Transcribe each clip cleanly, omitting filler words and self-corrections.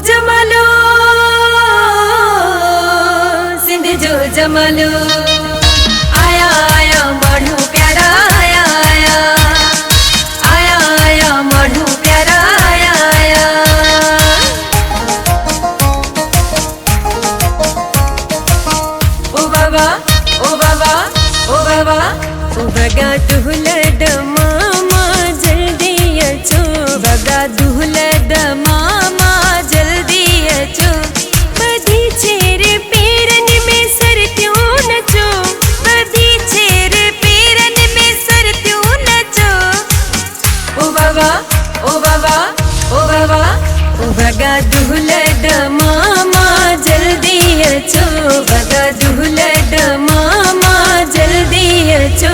जमालो सिंध जो जमालो आया आया माण्हू प्यारा आया आया आया आया माण्हू प्यारा आया आया। ओ बाबा ओ बाबा ओ बाबा ओ बगा दुहलद मामा जल्दी अचो बगा दुहलद मामा जल्दी अचो बधी चेर पेरन में सर क्यों नचो बधी चेर पेरन में सर क्यों नचो। ओ बाबा ओ बाबा ओ बाबा ओ बगा दुहलद मामा जल्दी अचो बगा दुहलद मामा जल्दी अचो।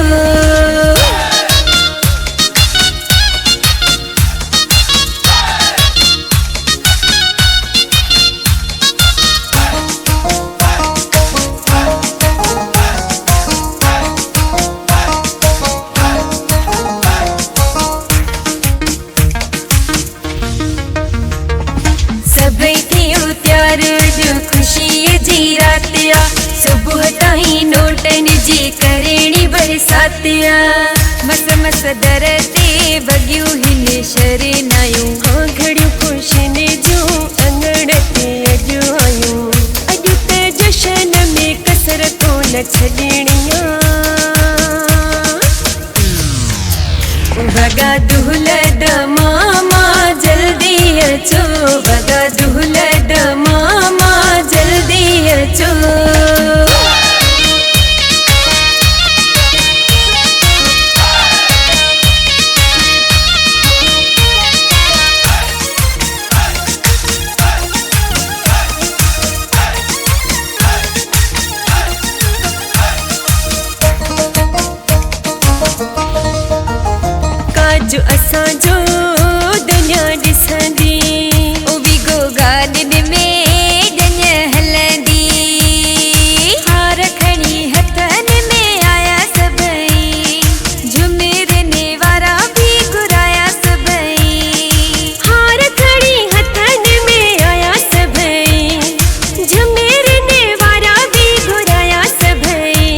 खुशी जी रातिया सुबह ताई नोटन जी करेणी बरसातिया मस मस दरते बगियो हिन शरे नायूं हाँ घड़ियों खुशी ने जो अंगड़ ते अजु आयूं अजु त जशन में कसरतो न छॾणिया। बगा दुहलद मामा जल्दी अचो बगा दुहलद मामा जल्दी अचो। काजू असांजो दुनिया ॾिसंदी ओ विगो गाॾियुनि में ॼञ हलंदी हार खणी हथनि में आया सभई झुमिरनि वारा बि घुराया सभई हार खणी हथनि में आया सभई झुमिरनि वारा बि घुराया सभई।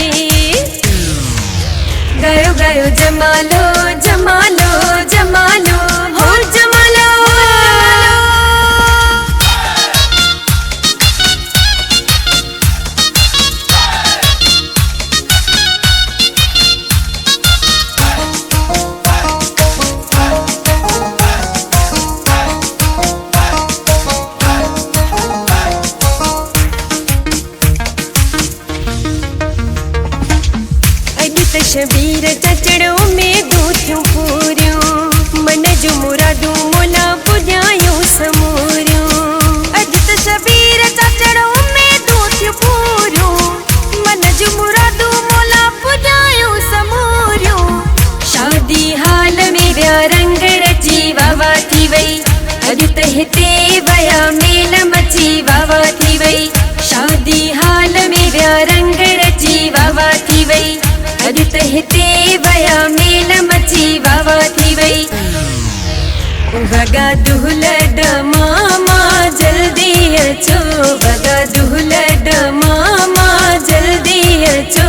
गायो गायो जमालो जमालो जमालो हो जमालो। अॼु त शबीर चचड़ो में दूधियूं पूरियूं मन जूं मुरादूं मोला पुॼायूं समूरियूं अॼु त शबीर चचड़ो में दूधियूं पूरियूं मन जूं मुरादूं मोला पुॼायूं समूरियूं। शादी हाल में विया रंग रची वावा थी वई अॼु त हिते वया मेल मची वावा थी वई शादी हाल में विया रंग रची वावा थी वई अॼु त हिते वया मेल मची वावा थी वई। बगा दुहलद मामा जल्दी अचो बगा दुहलद मामा जल्दी अचो।